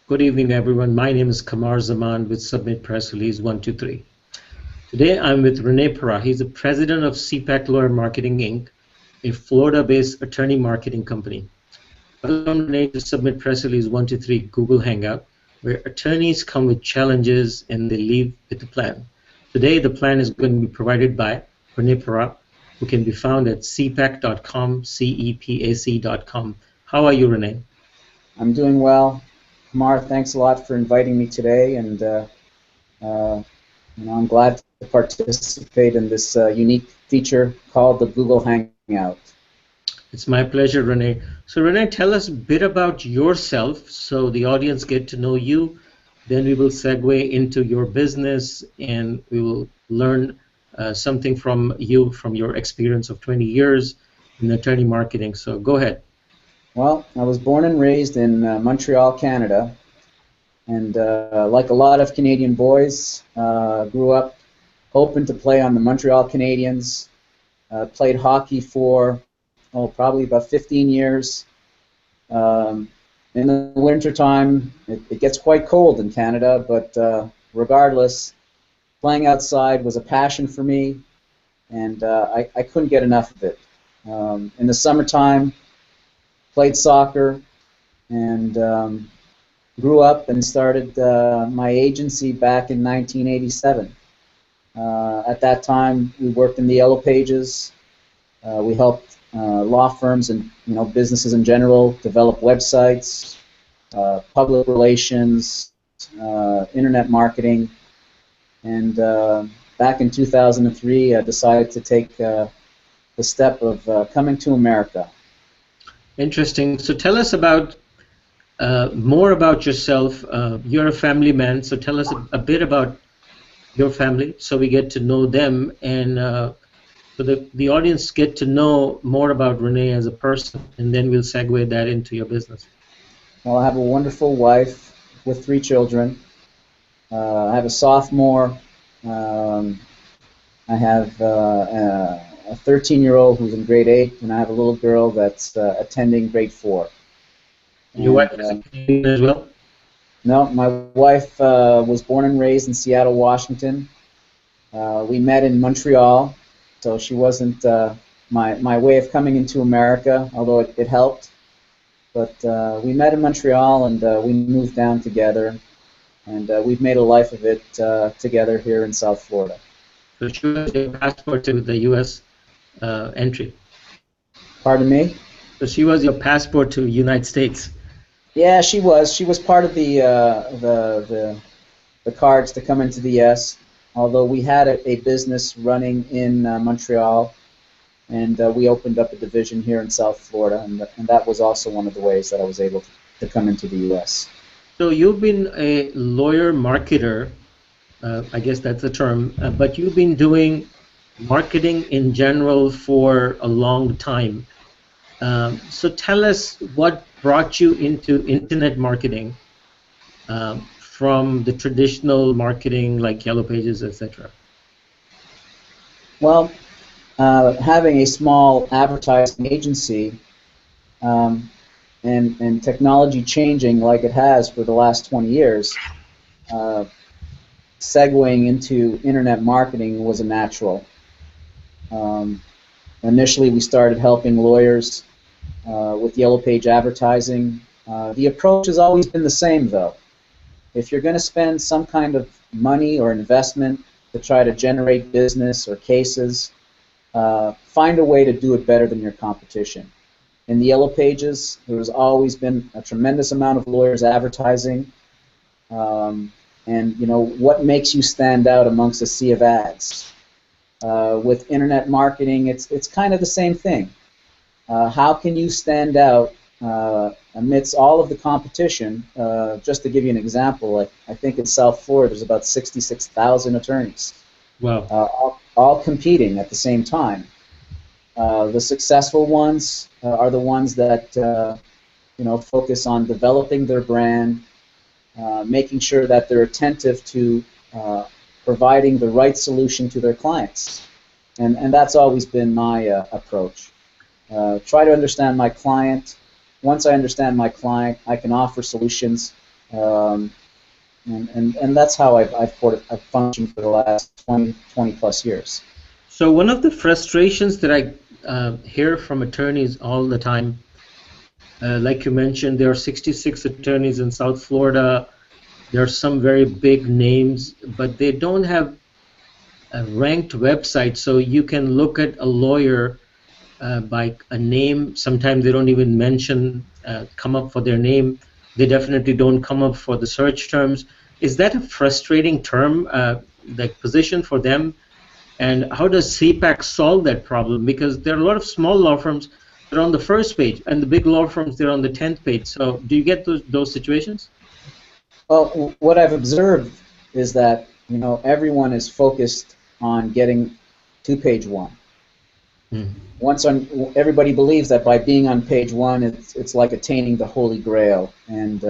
Good evening, everyone. My name is Qamar Zaman with Submit Press Release 123. Today, I'm with Rene Perras. He's the president of Cepac Lawyer Marketing, Inc., a Florida-based attorney marketing company. Welcome, Rene, to Submit Press Release 123 Google Hangout, where attorneys come with challenges and they leave with a plan. Today, the plan is going to be provided by Rene Perras, who can be found at cepac.com, cepac.com. How are you, Rene? I'm doing well. Qamar, thanks a lot for inviting me today, and I'm glad to participate in this unique feature called the Google Hangout. It's my pleasure, Rene. So, Rene, tell us a bit about yourself so the audience get to know you. Then we will segue into your business and we will learn something from you, from your experience of 20 years in attorney marketing. So, go ahead. Well, I was born and raised in Montreal, Canada, and like a lot of Canadian boys, grew up hoping to play on the Montreal Canadiens. Played hockey for probably about 15 years. In the wintertime, it gets quite cold in Canada, but regardless, playing outside was a passion for me, and I couldn't get enough of it. In the summertime, played soccer, and grew up and started my agency back in 1987. At that time, we worked in the Yellow Pages. We helped law firms and businesses in general develop websites, public relations, internet marketing, and back in 2003, I decided to take the step of coming to America. Interesting. So, tell us about more about yourself. You're a family man, so tell us a bit about your family so we get to know them, and so the audience get to know more about Rene as a person, and then we'll segue that into your business. Well, I have a wonderful wife with 3 children. I have a sophomore. I have a 13-year-old who's in grade 8, and I have a little girl that's attending grade 4. Your wife is a Canadian as well? No, my wife was born and raised in Seattle, Washington. We met in Montreal, so she wasn't my way of coming into America, although it helped. But we met in Montreal, and we moved down together, and we've made a life of it together here in South Florida. So she was your passport to the U.S. Entry. Pardon me? So she was your passport to United States. Yeah, she was. She was part of the cards to come into the U.S. Although we had a business running in Montreal, and we opened up a division here in South Florida, and that was also one of the ways that I was able to come into the U.S. So you've been a lawyer marketer, I guess that's the term, but you've been doing marketing in general for a long time. So tell us what brought you into internet marketing from the traditional marketing like Yellow Pages, etc. Well, having a small advertising agency and technology changing like it has for the last 20 years, segueing into internet marketing was a natural. Initially, we started helping lawyers with Yellow Page advertising. The approach has always been the same, though. If you're going to spend some kind of money or investment to try to generate business or cases, find a way to do it better than your competition. In the Yellow Pages, there has always been a tremendous amount of lawyers advertising, and what makes you stand out amongst a sea of ads? With internet marketing, it's kind of the same thing. How can you stand out amidst all of the competition? Just to give you an example, I think in South Florida there's about 66,000 attorneys. Wow. All competing at the same time. The successful ones are the ones that focus on developing their brand, making sure that they're attentive to providing the right solution to their clients. And that's always been my approach. Try to understand my client. Once I understand my client, I can offer solutions Um, and that's how I've functioned for the last 20 plus years. So one of the frustrations that I hear from attorneys all the time, like you mentioned, there are 66 attorneys in South Florida. There are some very big names, but they don't have a ranked website, so you can look at a lawyer by a name. Sometimes they don't even come up for their name. They definitely don't come up for the search terms. Is that a frustrating term, like position for them? And how does CPAC solve that problem? Because there are a lot of small law firms that are on the first page, and the big law firms, they're on the 10th page. So do you get those situations? Well, what I've observed is that everyone is focused on getting to page one. Hmm. Everybody believes that by being on page one, it's like attaining the Holy Grail. And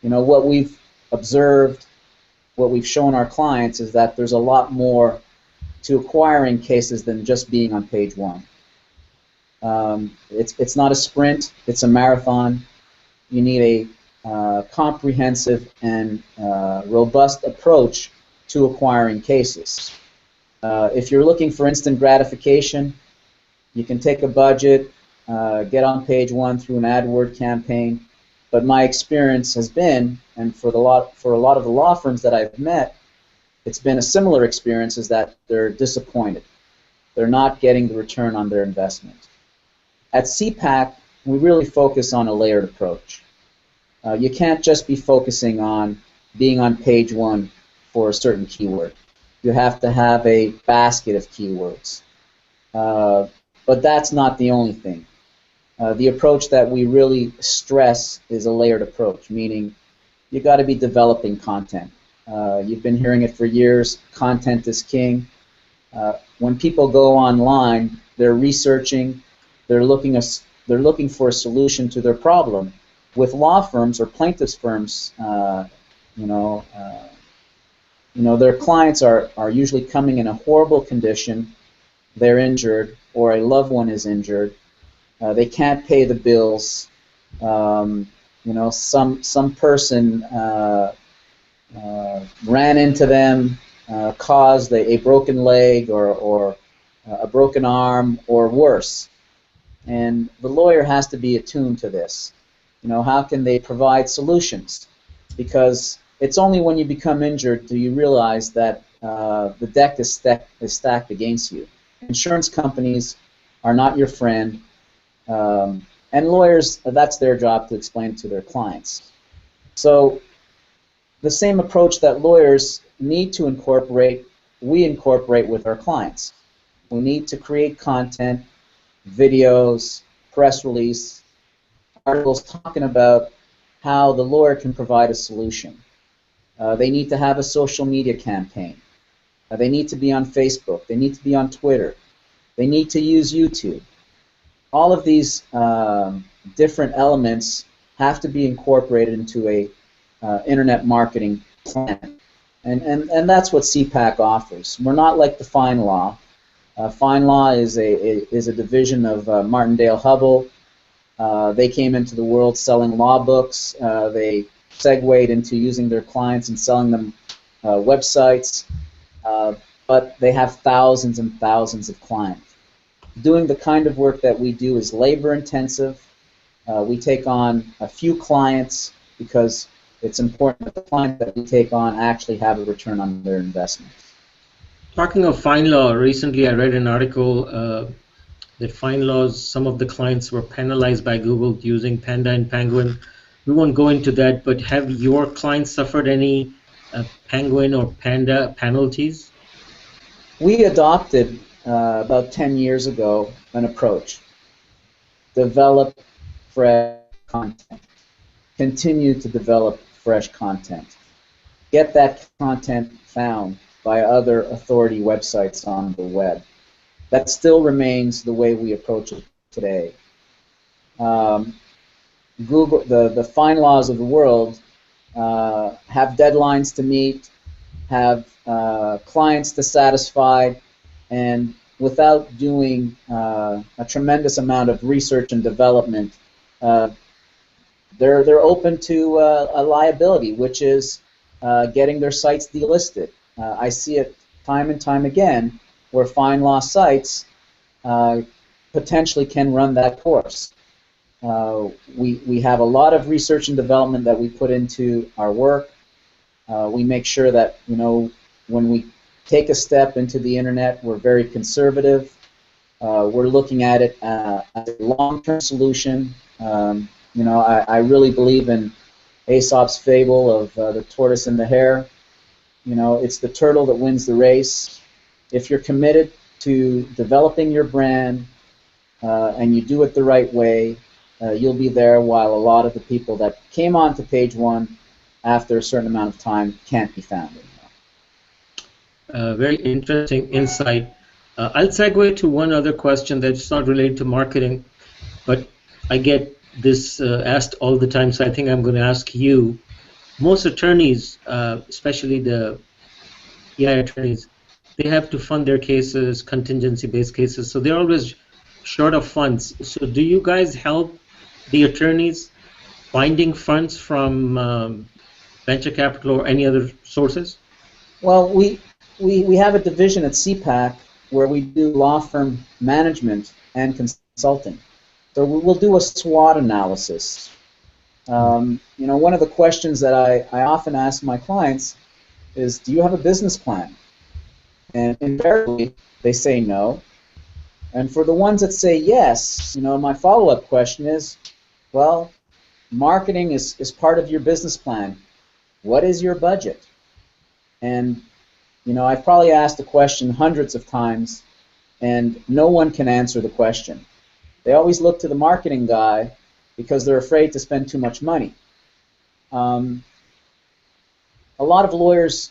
what we've observed, what we've shown our clients is that there's a lot more to acquiring cases than just being on page one. It's not a sprint; it's a marathon. You need a comprehensive and robust approach to acquiring cases. If you're looking for instant gratification, you can take a budget, get on page one through an AdWord campaign. But my experience has been, and for a lot of the law firms that I've met, it's been a similar experience, is that they're disappointed. They're not getting the return on their investment. At CPAC, we really focus on a layered approach. You can't just be focusing on being on page one for a certain keyword. You have to have a basket of keywords. But that's not the only thing. The approach that we really stress is a layered approach, meaning you got to be developing content. You've been hearing it for years. Content is king. When people go online, they're researching. They're looking for a solution to their problem. With law firms or plaintiffs' firms, their clients are usually coming in a horrible condition. They're injured, or a loved one is injured. They can't pay the bills. Some person ran into them, caused a broken leg or a broken arm, or worse. And the lawyer has to be attuned to this. How can they provide solutions? Because it's only when you become injured do you realize that the deck is stacked against you. Insurance companies are not your friend, and lawyers, that's their job to explain to their clients. So the same approach that lawyers need to incorporate, we incorporate with our clients. We need to create content, videos, press release, articles talking about how the lawyer can provide a solution. They need to have a social media campaign. They need to be on Facebook. They need to be on Twitter. They need to use YouTube. All of these different elements have to be incorporated into a internet marketing plan. And that's what CPAC offers. We're not like the Fine Law. Fine Law is a division of Martindale-Hubbell. They came into the world selling law books. They segued into using their clients and selling them websites. But they have thousands and thousands of clients. Doing the kind of work that we do is labor intensive. We take on a few clients because it's important that the clients that we take on actually have a return on their investment. Talking of fine law, recently I read an article that fine laws, some of the clients were penalized by Google using Panda and Penguin. We won't go into that, but have your clients suffered any Penguin or Panda penalties? We adopted about 10 years ago an approach. Develop fresh content. Continue to develop fresh content. Get that content found by other authority websites on the web. That still remains the way we approach it today. Google, the fine laws of the world have deadlines to meet, have clients to satisfy, and without doing a tremendous amount of research and development, they're open to a liability, which is getting their sites delisted. I see it time and time again where fine law sites potentially can run that course. We have a lot of research and development that we put into our work. We make sure that, when we take a step into the internet, we're very conservative. We're looking at it as a long-term solution. I really believe in Aesop's fable of the tortoise and the hare. It's the turtle that wins the race. If you're committed to developing your brand and you do it the right way, you'll be there, while a lot of the people that came onto page one after a certain amount of time can't be found anymore. Very interesting insight. I'll segue to one other question that's not related to marketing, but I get this asked all the time, so I think I'm going to ask you. Most attorneys, especially the PI attorneys, they have to fund their cases, contingency-based cases, so they're always short of funds. So do you guys help the attorneys finding funds from venture capital or any other sources? Well, we have a division at Cepac where we do law firm management and consulting. So we'll do a SWOT analysis. One of the questions that I often ask my clients is, do you have a business plan? And invariably, they say no. And for the ones that say yes, my follow-up question is, well, marketing is part of your business plan. What is your budget? And, I've probably asked the question hundreds of times, and no one can answer the question. They always look to the marketing guy because they're afraid to spend too much money. A lot of lawyers,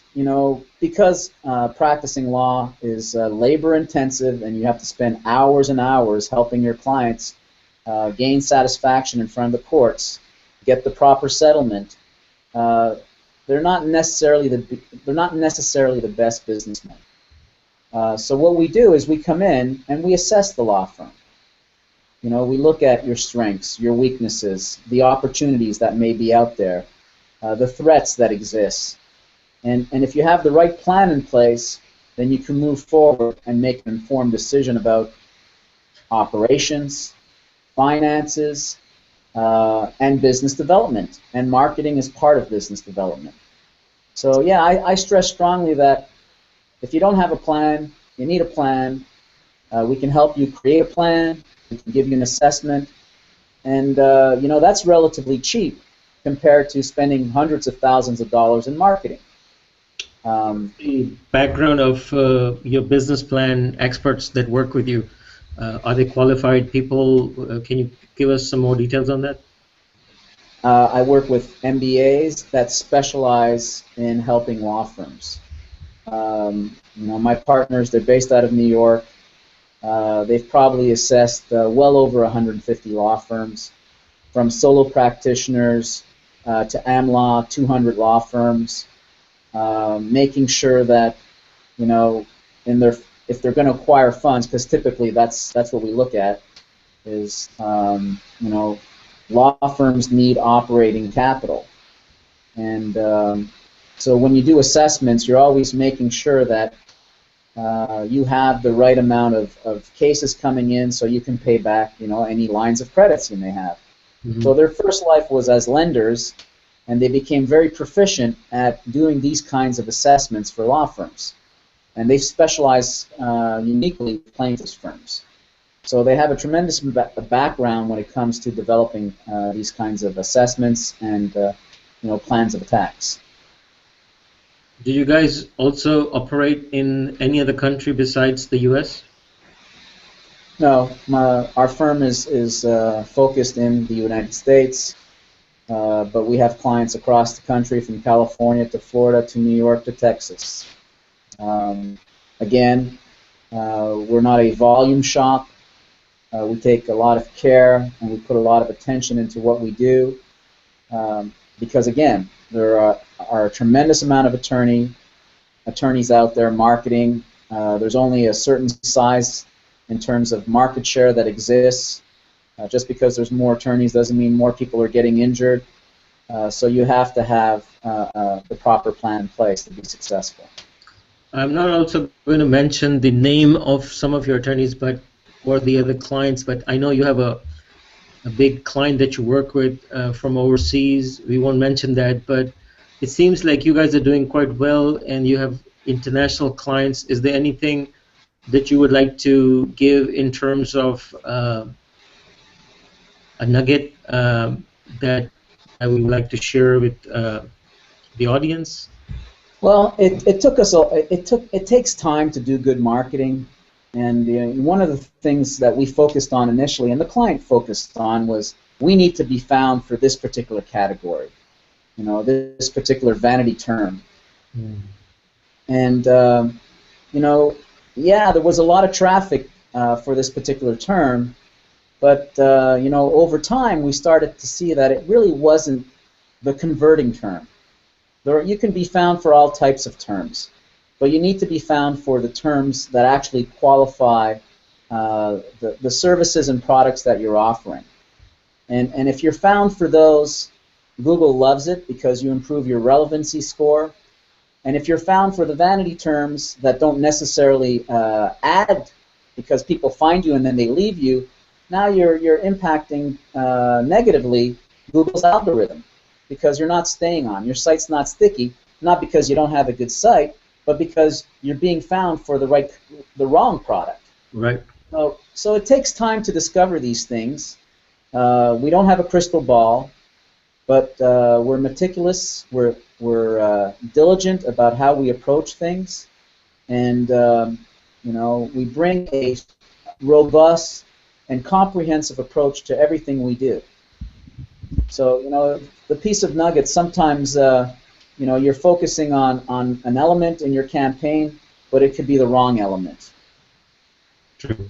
because practicing law is labor intensive and you have to spend hours and hours helping your clients gain satisfaction in front of the courts, get the proper settlement, they're not necessarily the best businessmen. So what we do is we come in and we assess the law firm. We look at your strengths, your weaknesses, the opportunities that may be out there, the threats that exist. And if you have the right plan in place, then you can move forward and make an informed decision about operations, finances, and business development. And marketing is part of business development. So yeah, I stress strongly that if you don't have a plan, you need a plan. We can help you create a plan. We can give you an assessment. And that's relatively cheap compared to spending hundreds of thousands of dollars in marketing. The background of your business plan experts that work with you, are they qualified people? Can you give us some more details on that? I work with MBAs that specialize in helping law firms. My partners, they're based out of New York. They've probably assessed well over 150 law firms, from solo practitioners to AmLaw, 200 law firms, making sure that, if they're going to acquire funds, because typically that's what we look at, is, law firms need operating capital. And so when you do assessments, you're always making sure that you have the right amount of cases coming in so you can pay back, any lines of credits you may have. Mm-hmm. So their first life was as lenders, and they became very proficient at doing these kinds of assessments for law firms. And they specialize uniquely with plaintiffs' firms. So they have a tremendous background when it comes to developing these kinds of assessments and plans of attacks. Do you guys also operate in any other country besides the U.S.? No, our firm is focused in the United States, but we have clients across the country, from California to Florida to New York to Texas. Again, we're not a volume shop. We take a lot of care and we put a lot of attention into what we do, because again, there are a tremendous amount of attorneys out there marketing. There's only a certain size in terms of market share that exists. Just because there's more attorneys doesn't mean more people are getting injured. So you have to have the proper plan in place to be successful. I'm not also going to mention the name of some of your attorneys, but or the other clients, but I know you have a big client that you work with from overseas. We won't mention that, but it seems like you guys are doing quite well and you have international clients. Is there anything that you would like to give in terms of a nugget that we would like to share with the audience? Well, it takes time to do good marketing, and one of the things that we focused on initially, and the client focused on, was we need to be found for this particular category, this particular vanity term. Mm. And yeah, there was a lot of traffic for this particular term, but over time we started to see that it really wasn't the converting term. You can be found for all types of terms, but you need to be found for the terms that actually qualify the services and products that you're offering. And if you're found for those, Google loves it because you improve your relevancy score. And if you're found for the vanity terms that don't necessarily add, because people find you and then they leave you, now you're impacting negatively Google's algorithm, because you're not staying on. Your site's not sticky, not because you don't have a good site, but because you're being found for the wrong product. Right. So it takes time to discover these things. We don't have a crystal ball, but we're meticulous. We're diligent about how we approach things, and we bring a robust and comprehensive approach to everything we do. So the piece of nuggets, sometimes you're focusing on an element in your campaign, but it could be the wrong element. True.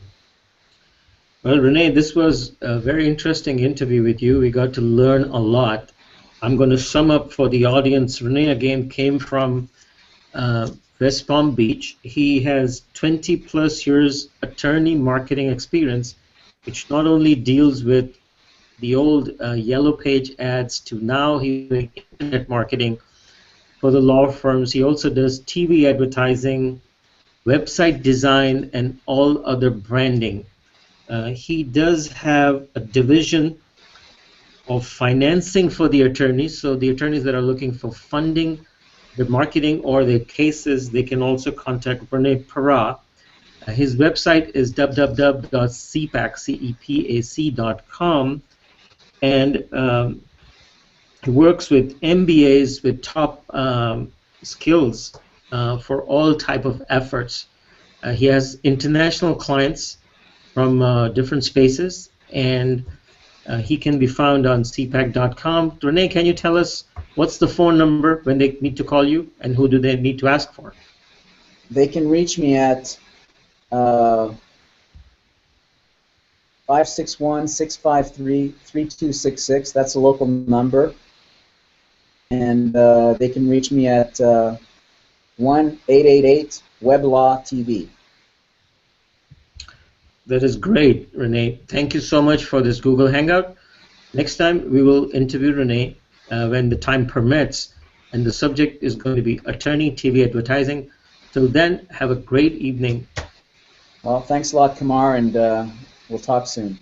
Well, Rene, this was a very interesting interview with you. We got to learn a lot. I'm going to sum up for the audience. Rene, again, came from West Palm Beach. He has 20-plus years attorney marketing experience, which not only deals with the old yellow page ads to now he's doing internet marketing for the law firms. He also does TV advertising, website design, and all other branding. He does have a division of financing for the attorneys, so the attorneys that are looking for funding, the marketing, or their cases, they can also contact Rene Perras. His website is www.cepac.com, and he works with MBAs with top skills for all type of efforts. He has international clients from different spaces, and he can be found on Cepac.com. Rene, can you tell us what's the phone number when they need to call you, and who do they need to ask for? They can reach me at 561-653-3266. That's a local number. And they can reach me at 1-888-WEBLAW-TV. That is great, Rene. Thank you so much for this Google Hangout. Next time we will interview Rene when the time permits, and the subject is going to be attorney TV advertising. Till then, have a great evening. Well, thanks a lot, Qamar, and we'll talk soon.